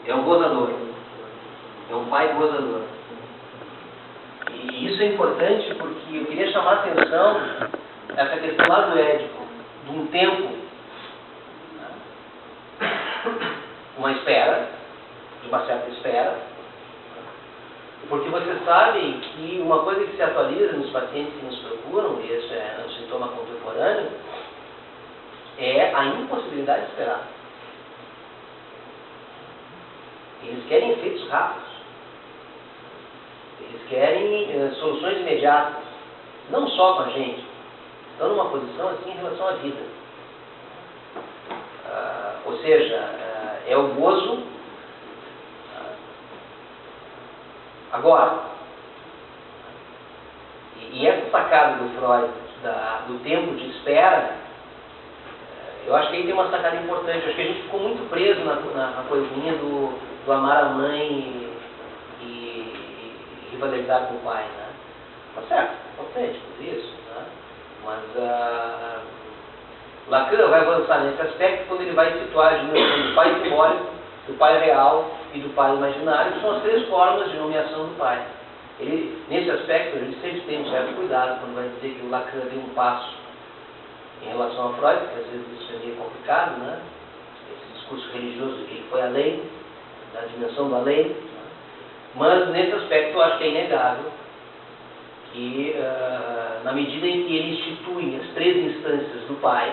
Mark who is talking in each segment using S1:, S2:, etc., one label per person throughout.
S1: é um gozador, é um pai gozador. E isso é importante porque eu queria chamar a atenção essa questão lá do Édipo, de um tempo, uma espera, de uma certa espera, porque vocês sabem que uma coisa que se atualiza nos pacientes que nos procuram, e esse é um sintoma contemporâneo, é a impossibilidade de esperar. Eles querem efeitos rápidos. Eles querem soluções imediatas. Não só com a gente. Estão numa posição assim em relação à vida. Ou seja, é o gozo agora. E essa sacada do Freud, do tempo de espera, eu acho que aí tem uma sacada importante. Eu acho que a gente ficou muito preso na coisinha do amar a mãe e rivalidade com o pai, né? Tá certo, importante tudo isso, né? Mas Lacan vai avançar nesse aspecto quando ele vai situar a dimensão do pai simbólico, do pai real e do pai imaginário, que são as três formas de nomeação do pai. Ele, nesse aspecto, ele sempre tem um certo cuidado quando vai dizer que o Lacan deu um passo em relação a Freud, porque às vezes isso é meio complicado, né? Esse discurso religioso que ele foi além da dimensão do além, né? Mas nesse aspecto eu acho que é inegável que na medida em que ele institui as três instâncias do pai,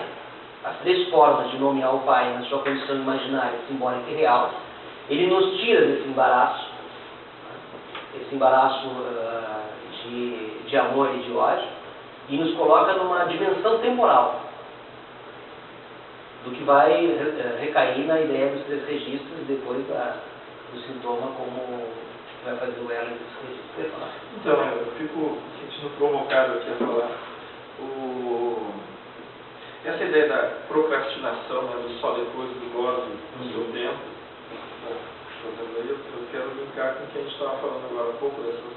S1: as três formas de nomear o pai na sua condição imaginária, simbólica e real, ele nos tira desse embaraço, esse embaraço de amor e de ódio, e nos coloca numa dimensão temporal do que vai recair na ideia dos três registros e depois do sintoma como vai fazer o elo desses registros.
S2: Então, eu fico sentindo provocado aqui a falar. Essa ideia da procrastinação, né, do só depois do gozo no seu tempo, eu quero brincar com o que a gente estava falando agora há pouco, dessas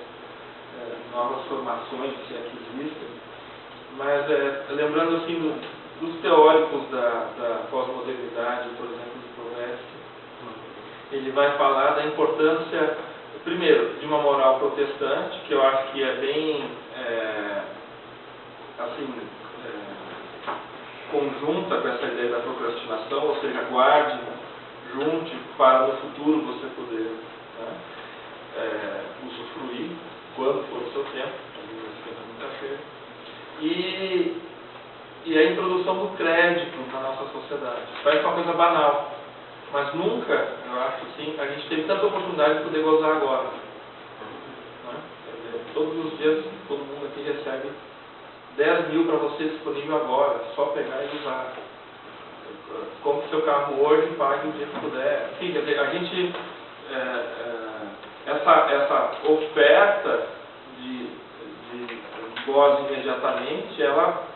S2: novas formações, se é que existem, mas lembrando assim dos teóricos da pós-modernidade, por exemplo, do Provérsky, ele vai falar da importância, primeiro, de uma moral protestante, que eu acho que é bem conjunta com essa ideia da procrastinação, ou seja, guarde, junte para no futuro você poder, né, usufruir quando for o seu tempo, nunca chega. E a introdução do crédito na nossa sociedade. Parece uma coisa banal, mas nunca, eu acho assim, a gente teve tanta oportunidade de poder gozar agora. Né? Todos os dias, todo mundo aqui recebe 10 mil para você disponível agora, só pegar e usar. Compre seu carro hoje, pague o dia que puder. Enfim, quer dizer, a gente, essa oferta de gozo imediatamente, ela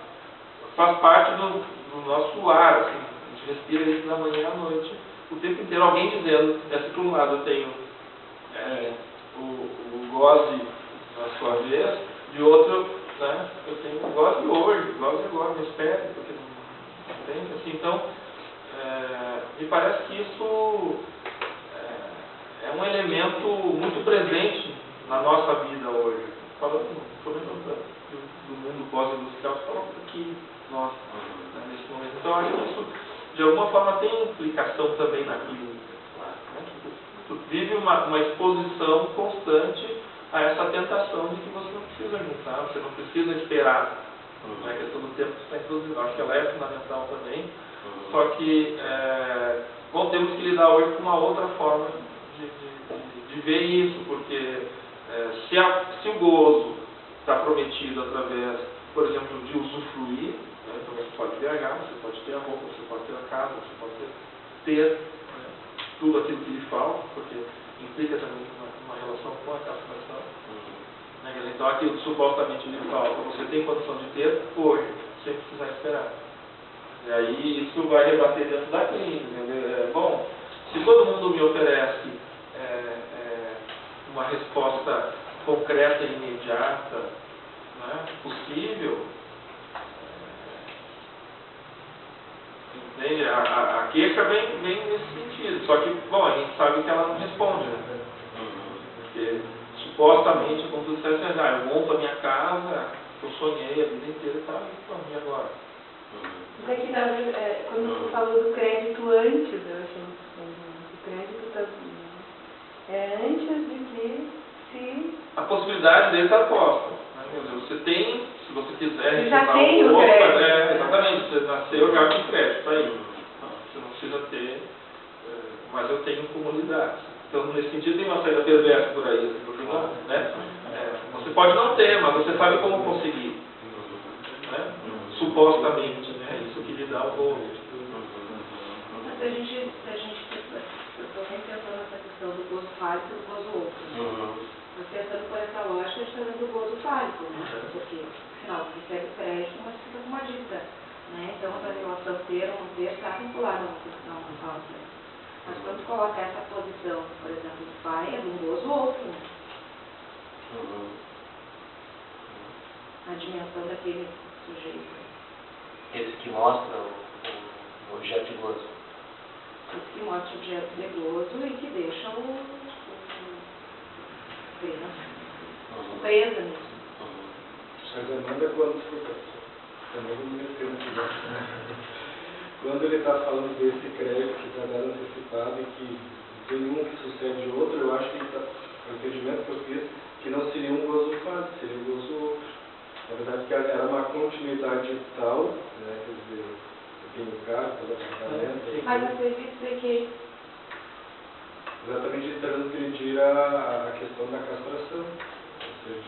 S2: faz parte do nosso ar, assim, a gente respira isso da manhã à noite, o tempo inteiro, alguém dizendo, por um lado eu tenho o goze na sua vez, de outro, né, eu tenho o goze hoje, goze agora, me espere, porque não tem, assim, então, me parece que isso é um elemento muito presente na nossa vida hoje, falando do mundo pós-industrial, falando aqui, nós, né, nesse momento. Então, acho que isso, de alguma forma, tem implicação também naquilo. Né? Tu vive uma exposição constante a essa tentação de que você não precisa juntar, você não precisa esperar. A questão do tempo que está introduzido. Acho que ela é fundamental também. Só que temos que lidar hoje com uma outra forma de ver isso, porque se o gozo está prometido através, por exemplo, de usufruir, né? Então você pode viajar, você pode ter a roupa, você pode ter a casa, você pode ter né, tudo aquilo que lhe falta, porque implica também uma relação com a captação. Né? Então aquilo que supostamente lhe falta, você tem condição de ter hoje, sem precisar esperar. E aí isso vai rebater dentro da clínica. Bom, se todo mundo me oferece uma resposta concreta e imediata, né, possível, Entende? A queixa vem nesse sentido. Só que, bom, a gente sabe que ela não responde, né? Porque supostamente, como tu disseste, eu monto a minha casa, eu sonhei a vida inteira e tá aí, e agora?
S3: Mas é que, quando tu falou do crédito antes, eu achei o crédito tá, é antes de que se...
S2: A possibilidade dele está posta. Né? Você tem, se você quiser...
S3: Você já tem o crédito.
S2: Exatamente, você nasceu já com crédito, aí. Então, você não precisa ter, mas eu tenho comunidade. Então, nesse sentido, tem uma saída perversa por aí. Porque não, né? Você pode não ter, mas você sabe como conseguir. Né? Supostamente, né? Isso que lhe dá o bolo.
S4: Mas eu estou sempre pensando nessa questão do gozo fálico e do gozo outro. Mas pensando por essa lógica, a gente está dando o gozo fálico, né? Porque, afinal, você recebe crédito, mas fica com uma dívida. Né? Então, a relação ter ou não ter está vinculada a uma questão falsa. Mas quando coloca essa posição, por exemplo, do pai, é de um gozo outro. Né? A dimensão daquele sujeito.
S1: Esse que mostra o objeto de gozo.
S4: Esse que mostra o objeto de gozo e que deixa o presa nisso.
S5: Mas Amanda, quando ele está falando desse crédito que está dado antecipado e que tem um que sucede outro, eu acho que ele está, o entendimento que eu fiz, que não seria um gozo fácil, seria um gozo outro. Na verdade, que era uma continuidade tal, né, quer dizer, eu tenho carro, todo apartamento.
S4: Mas às vezes dizer que
S5: exatamente transgredir a questão da castração.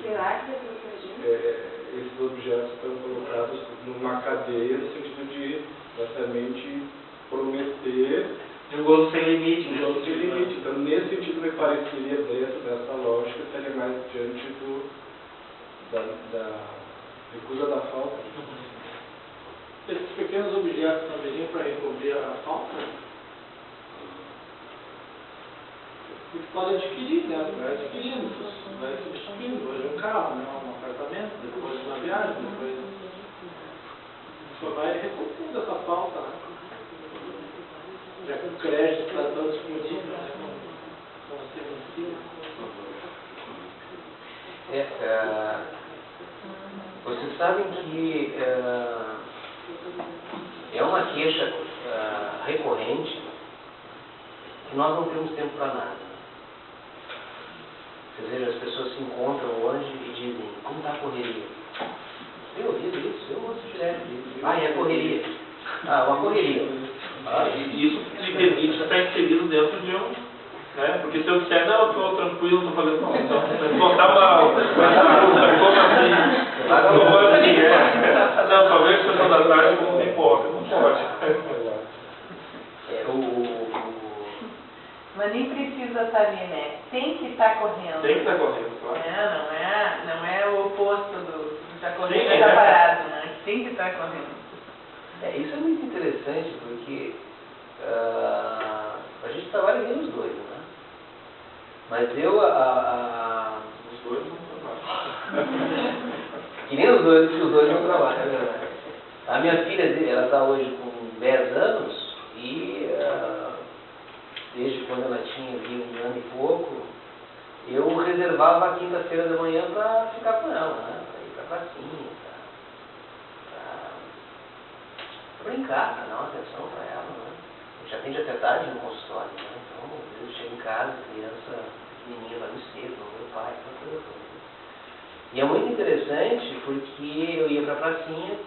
S4: será que depois transgredir?
S5: Esses objetos estão colocados numa cadeia no sentido de exatamente prometer
S1: De um gozo sem limite.
S5: um gozo sem limite. Então, nesse sentido, me pareceria dentro dessa lógica, seria mais diante da recusa da falta.
S6: Esses pequenos objetos não viriam para resolver a falta? Eles podem adquirir, né? Vai adquirindo, vai substituindo. Hoje um carro, né? Um apartamento, depois uma viagem, depois... Só vai resolvendo essa falta, né? Já que o crédito está tão disponível, né? Como você ensina.
S1: Vocês sabem que é uma queixa recorrente que nós não temos tempo para nada. Vocês vejam, as pessoas se encontram hoje e dizem, como está a correria? Eu ouvido isso, eu ouço direto isso. É a correria. Uma correria.
S2: E isso te permite estar inserido dentro de um... Né? Porque se eu disser, não, eu estou tranquilo, não estou fazendo mal, então estou mal, como assim? Não, talvez a sessão da tarde não tem importa, não pode.
S3: Mas nem precisa estar ali, né? Tem que estar correndo.
S2: Tem que estar correndo, claro.
S3: Não é o oposto do estar correndo e
S2: Sim,
S3: estar parado, né? Tem que estar correndo.
S1: Isso é muito interessante, porque a gente trabalha bem os dois, né? Mas eu,
S2: Os dois não trabalham.
S1: que nem os dois não trabalham, é verdade. A minha filha, ela está hoje com 10 anos e desde quando ela tinha ali 1 ano e pouco, eu reservava a quinta-feira da manhã para ficar com ela, né? Para ir para a pracinha, para brincar, para dar uma atenção para ela, né? A gente atende até tarde no consultório, né? Então, às vezes chega em casa, a criança pequenininha vai no cedo, não meu pai, aquela coisa toda. E é muito interessante porque eu ia para a pracinha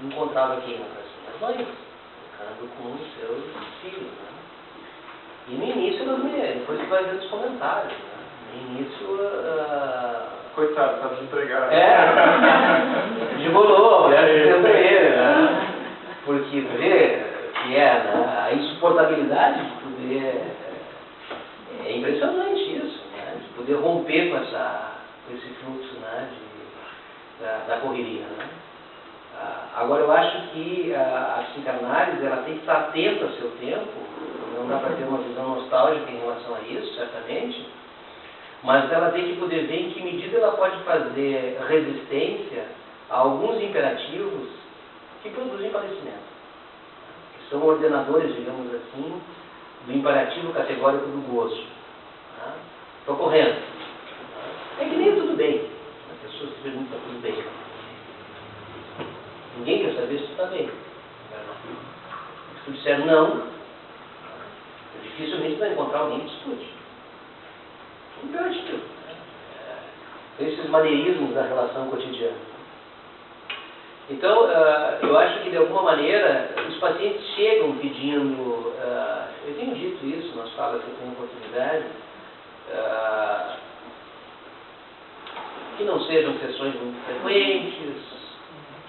S1: encontrava quem na pracinha? As mães, ficando com os seus filhos, né? E no início das mulheres, depois você vai ver os comentários, né? No início...
S2: Coitado, está desempregado.
S1: Desbolou, a mulher sustenta ele, né? Porque vê que né? A insuportabilidade de poder... É impressionante isso, né? De poder romper com esse fluxo, né? Da correria, né? Agora, eu acho que a psicanálise ela tem que estar atenta ao seu tempo, não dá para ter uma visão nostálgica em relação a isso, certamente, mas ela tem que poder ver em que medida ela pode fazer resistência a alguns imperativos que produzem padecimento. são ordenadores, digamos assim, do imperativo categórico do gozo. Estou correndo. É que nem tudo bem. As pessoas se perguntam tudo bem. Ninguém quer saber se tu está bem. Se tu disser não, dificilmente vai encontrar alguém que discute. Imperativo. Esses maneirismos da relação cotidiana. Então, eu acho que de alguma maneira os pacientes chegam pedindo, eu tenho dito isso nas falas que eu tenho oportunidade, que não sejam sessões muito frequentes,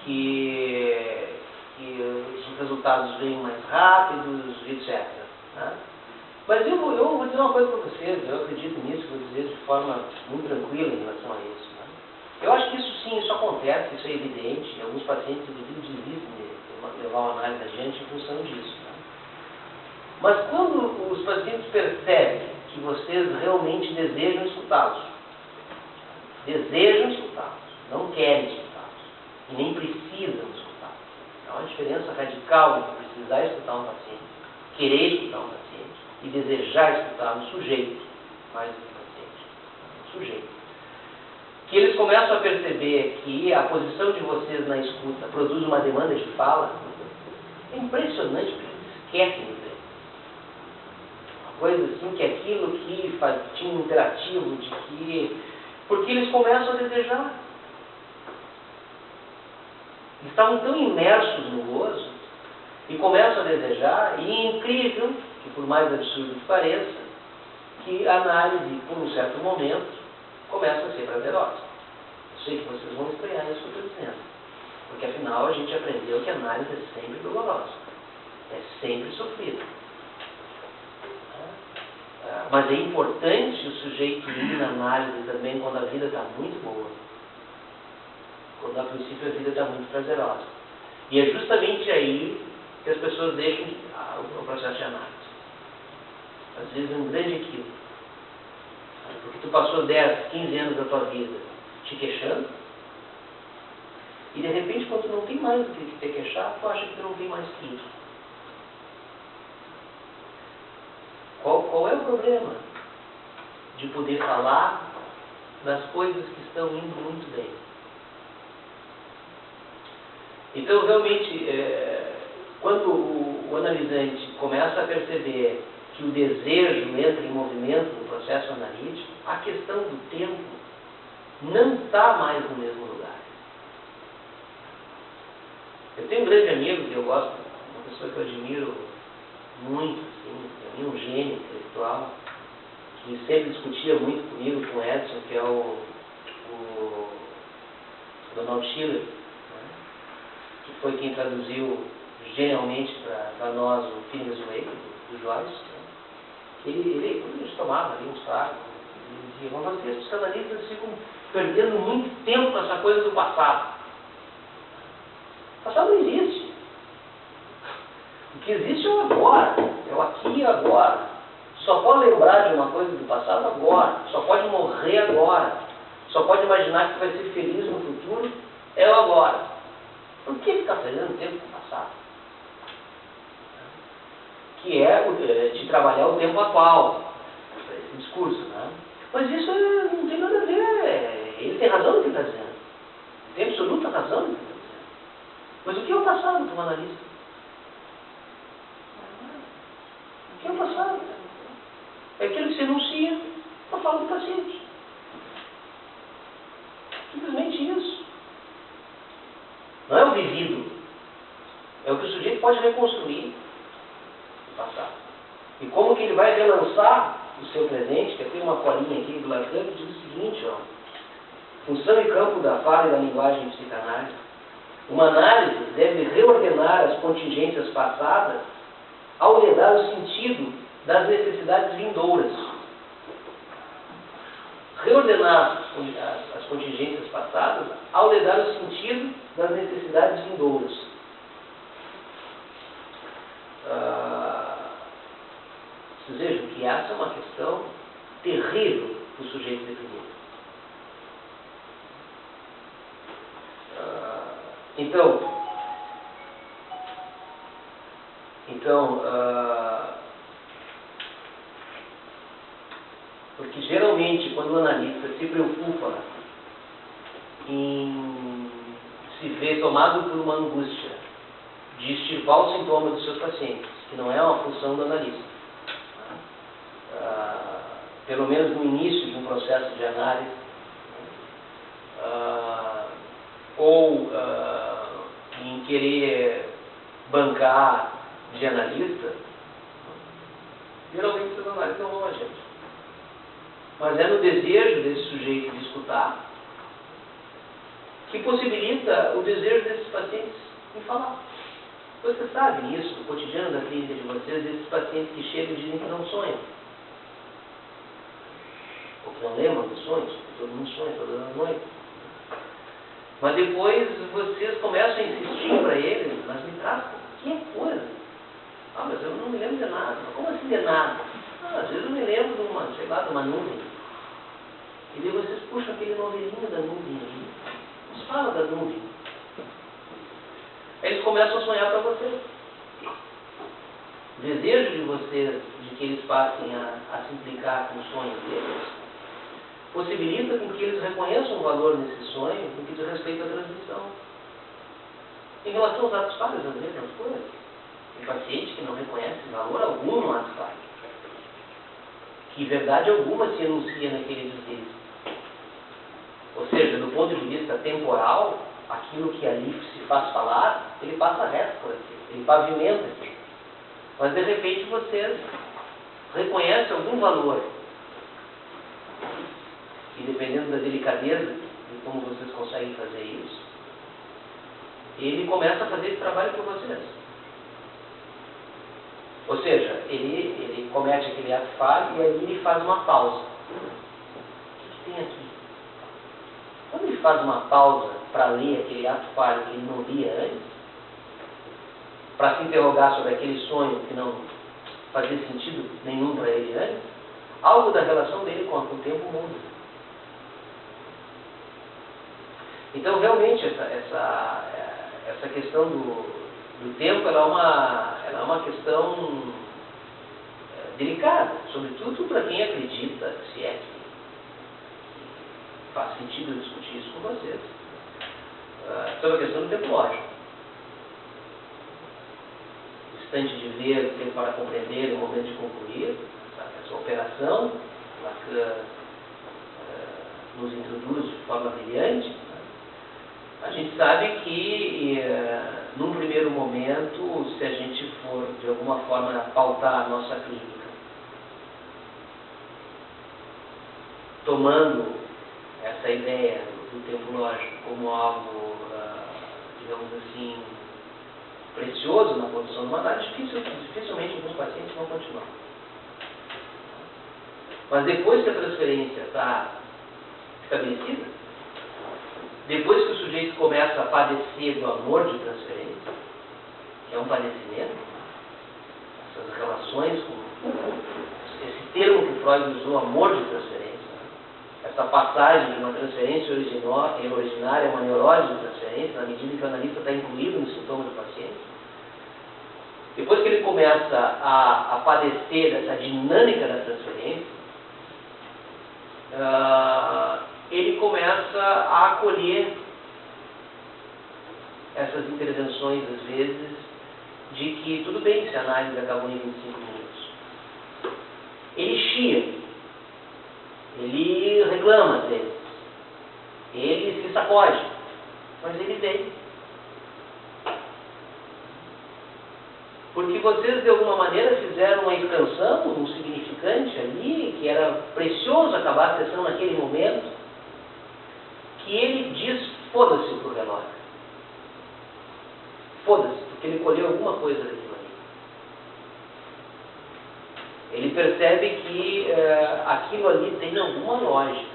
S1: que os resultados venham mais rápidos, etc. Né? Mas eu vou dizer uma coisa para vocês, eu acredito nisso, vou dizer de forma muito tranquila em relação a isso. Né? Eu acho que isso sim, isso acontece, isso é evidente, alguns pacientes desistem de levar uma análise adiante em função disso. Né? Mas quando os pacientes percebem que vocês realmente desejam escutá-los, não querem escutá-los, e nem precisam escutá-los. Há uma diferença radical entre precisar escutar um paciente, querer escutar um paciente, e desejar escutar um sujeito, mais do que um paciente, um sujeito. Que eles começam a perceber que a posição de vocês na escuta produz uma demanda de fala, é impressionante, porque eles esquecem de ver. Uma coisa assim, que aquilo que tinha um interativo, de que... Porque eles começam a desejar. Estavam tão imersos no gozo, e começam a desejar, e é incrível, que por mais absurdo que pareça, que a análise, por um certo momento, começa a ser prazerosa. Eu sei que vocês vão estranhar isso que eu estou dizendo, porque afinal a gente aprendeu que a análise é sempre dolorosa, é sempre sofrida. Mas é importante o sujeito ir na análise também quando a vida está muito boa, quando a princípio a vida está muito prazerosa. E é justamente aí que as pessoas deixam o processo de análise. Às vezes é um grande equívoco. Porque tu passou 10, 15 anos da tua vida te queixando, e de repente, quando tu não tem mais o que te queixar, tu acha que tu não tem mais que isso. Qual é o problema de poder falar das coisas que estão indo muito bem? Então, realmente, quando o analisante começa a perceber que o desejo entra em movimento no processo analítico, a questão do tempo não está mais no mesmo lugar. Eu tenho um grande amigo que eu gosto, uma pessoa que eu admiro muito, assim, para mim um gênio intelectual, que sempre discutia muito comigo, com o Edson, que é o Donald Schiller, né, que foi quem traduziu genialmente para nós o Phineas Wake, do Joyce. Ele, quando a gente tomava ali uns tragos, ele dizia, mas vocês, os psicanalistas, ficam perdendo muito tempo com essa coisa do passado. O passado não existe. O que existe é o agora, é o aqui e agora. Só pode lembrar de uma coisa do passado agora, só pode morrer agora, só pode imaginar que vai ser feliz no futuro, é o agora. Por que ficar perdendo tempo com o passado? Que é de trabalhar o tempo atual, esse discurso, né? Mas isso não tem nada a ver, ele tem razão no que está dizendo, ele tem absoluta razão no que está dizendo. Mas o que é o passado para um analista? O que é o passado? É aquilo que se enuncia na fala do paciente. Simplesmente isso. Não é o vivido, é o que o sujeito pode reconstruir no passado. E como que ele vai relançar o seu presente, que tem uma colinha aqui do Lacan que diz o seguinte, ó, função e campo da fala e da linguagem psicanálise. Uma análise deve reordenar as contingências passadas ao lhe dar o sentido das necessidades vindouras. Reordenar as contingências passadas ao lhe dar o sentido das necessidades vindouras. Vocês vejam que essa é uma questão terrível para o sujeito definido. Então, porque geralmente quando o analista se preocupa em se ver tomado por uma angústia de extirpar os sintomas dos seus pacientes, que não é uma função do analista, pelo menos no início de um processo de análise, ou em querer bancar de analista, geralmente os análises não vão a gente. Mas é no desejo desse sujeito de escutar que possibilita o desejo desses pacientes em falar. Vocês sabem isso, no cotidiano da clínica de vocês, desses pacientes que chegam e dizem que não sonham. Ou que não lembram dos sonhos, porque todo mundo sonha todas as noites. Mas depois vocês começam a insistir para eles, mas me traz qualquer coisa. Mas eu não me lembro de nada. Mas como assim de nada? Às vezes eu me lembro de uma, sei lá, de uma nuvem. E daí vocês puxam aquele novelinho da nuvem ali. Nos fala da nuvem. Aí eles começam a sonhar para vocês. O desejo de vocês, de que eles passem a se implicar com os sonhos deles, possibilita com que eles reconheçam o valor nesse sonho no que diz respeito à transmissão. Em relação aos atos falhos, às vezes, as coisas. Tem paciente que não reconhece valor algum no ato falho. Que verdade alguma se enuncia naquele deslize. Ou seja, do ponto de vista temporal, aquilo que ali se faz falar, ele passa reto por aqui, ele pavimenta aqui. Mas de repente vocês reconhecem algum valor. E dependendo da delicadeza de como vocês conseguem fazer isso, ele começa a fazer esse trabalho por vocês. Ou seja, ele comete aquele ato falho e aí ele faz uma pausa. O que tem aqui? Quando ele faz uma pausa para ler aquele ato falho que ele não lia antes, para se interrogar sobre aquele sonho que não fazia sentido nenhum para ele antes, algo da relação dele com o tempo muda. Então, realmente, essa questão do tempo ela é uma questão delicada, sobretudo para quem acredita, se é que faz sentido discutir isso com vocês, sobre a questão do tempo lógico. O instante de ver, o tempo para compreender, o momento de concluir, essa operação, Lacan nos introduz de forma brilhante. A gente sabe que, num primeiro momento, se a gente for, de alguma forma, pautar a nossa clínica, tomando essa ideia do tempo lógico como algo, digamos assim, precioso na condução de uma análise, dificilmente alguns pacientes vão continuar. Mas depois que a transferência está estabelecida, depois que o sujeito começa a padecer do amor de transferência, que é um padecimento, essas relações com esse termo que Freud usou, amor de transferência, essa passagem de uma transferência originária a uma neurose de transferência, na medida que o analista está incluído no sintoma do paciente, depois que ele começa a padecer dessa dinâmica da transferência, ele começa a acolher essas intervenções, às vezes, de que tudo bem se a análise acabou em 25 minutos. Ele chia, ele reclama às vezes, ele se sacode, mas ele vem. Porque vocês, de alguma maneira, fizeram uma extensão, um significante ali, que era precioso acabar a sessão naquele momento, que ele diz, foda-se pro relógio. Foda-se, porque ele colheu alguma coisa daquilo ali. Ele percebe que aquilo ali tem alguma lógica.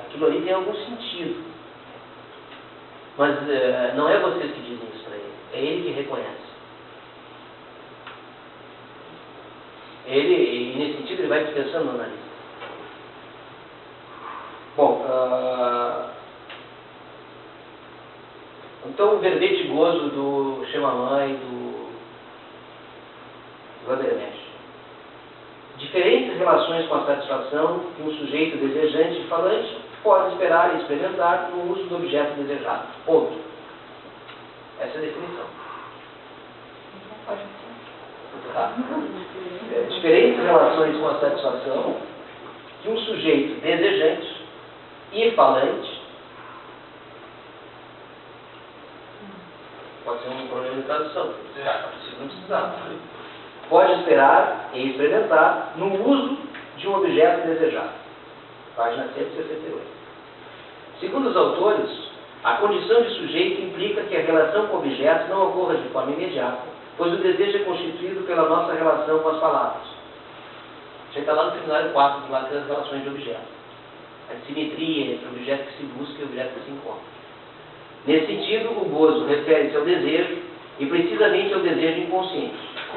S1: Aquilo ali tem algum sentido. Mas não é vocês que dizem isso para ele. É ele que reconhece. E nesse sentido, ele vai dispensando no analista. Bom, então o verbete gozo do Chemamã e Vandermeer. Diferentes relações com a satisfação que um sujeito desejante e falante pode esperar e experimentar no uso do objeto desejado. Ponto. Essa é a definição. Tá? Diferentes relações com a satisfação que um sujeito desejante e falante, pode ser um problema de tradução, se não precisar, pode esperar e experimentar no uso de um objeto desejado. Página 168. Segundo os autores, a condição de sujeito implica que a relação com o objeto não ocorra de forma imediata, pois o desejo é constituído pela nossa relação com as palavras. Já está lá no seminário 4, do lado das relações de objeto. A simetria entre o objeto que se busca e o objeto que se encontra. Nesse sentido, o gozo refere-se ao desejo e precisamente ao desejo inconsciente.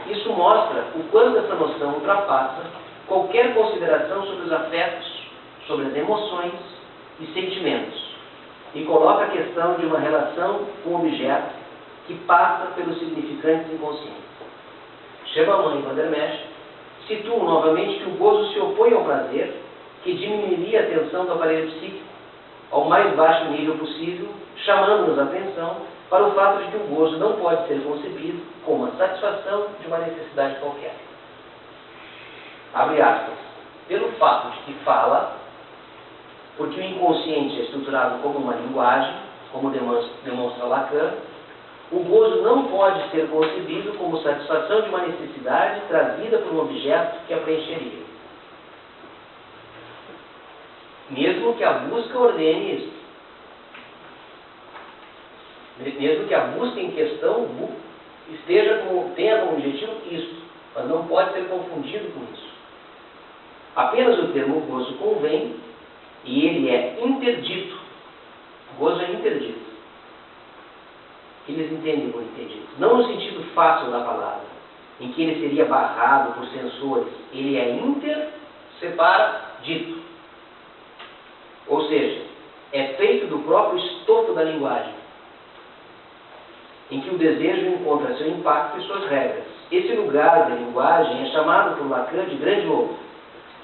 S1: Isso mostra o quanto essa noção ultrapassa qualquer consideração sobre os afetos, sobre as emoções e sentimentos, e coloca a questão de uma relação com o objeto que passa pelos significantes inconscientes. Schaeberman e Vandermeer situam novamente que o gozo se opõe ao prazer, que diminuiria a tensão do aparelho psíquico ao mais baixo nível possível, chamando-nos a atenção para o fato de que o gozo não pode ser concebido como a satisfação de uma necessidade qualquer. Abre aspas. Pelo fato de que fala, porque o inconsciente é estruturado como uma linguagem, como demonstra Lacan, o gozo não pode ser concebido como satisfação de uma necessidade trazida por um objeto que a preencheria. Mesmo que a busca ordene isso. Mesmo que a busca em questão tenha como objetivo isso, mas não pode ser confundido com isso. Apenas o termo gozo convém, e ele é interdito. Gozo é interdito. Eles entendem por interdito. Não no sentido fácil da palavra, em que ele seria barrado por censores. Ele é dito. Ou seja, é feito do próprio estofo da linguagem, em que o desejo encontra seu impacto e suas regras. Esse lugar da linguagem é chamado por Lacan de grande outro.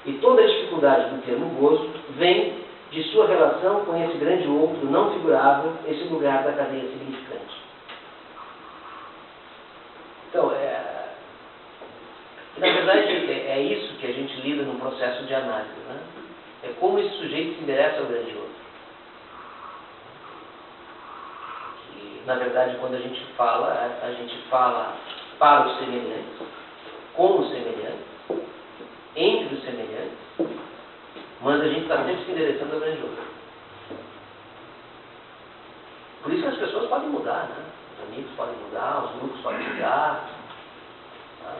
S1: E toda a dificuldade do termo gozo vem de sua relação com esse grande outro não figurável, esse lugar da cadeia significante. Então, na verdade, é isso que a gente lida no processo de análise, né? É como esse sujeito se endereça ao grande outro. Que, na verdade, quando a gente fala para os semelhantes, com os semelhantes, entre os semelhantes, mas a gente está sempre se endereçando ao grande outro. Por isso que as pessoas podem mudar, né? Os amigos podem mudar, os grupos podem mudar. Tá?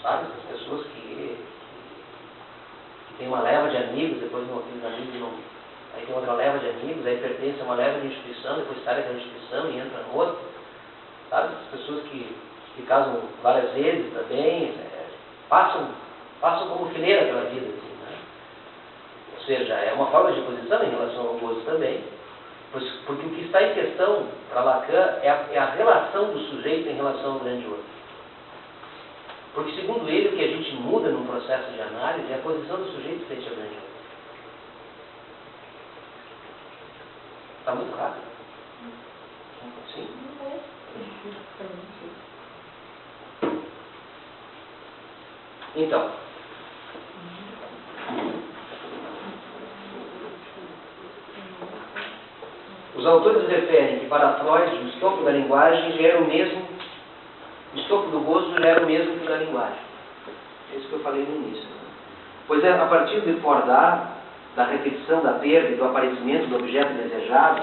S1: Sabe? As pessoas que tem uma leva de amigos, depois não tem amigos, não. Aí tem outra leva de amigos, aí pertence a uma leva de instituição, depois sai daquela instituição e entra no outro. Sabe? As pessoas que casam várias vezes também, passam como fileira pela vida, assim, né? Ou seja, é uma forma de posição em relação ao gozo também, porque o que está em questão para Lacan é a relação do sujeito em relação ao grande outro. Porque, segundo ele, o que a gente muda num processo de análise é a posição do sujeito frente ao grande outro. Está muito rápido. Sim? Então, os autores referem que para Freud o estofo da linguagem já era o mesmo, o estofo do gozo já era o mesmo que o da linguagem. É isso que eu falei no início. Pois é a partir de Fordar, da repetição da perda e do aparecimento do objeto desejado,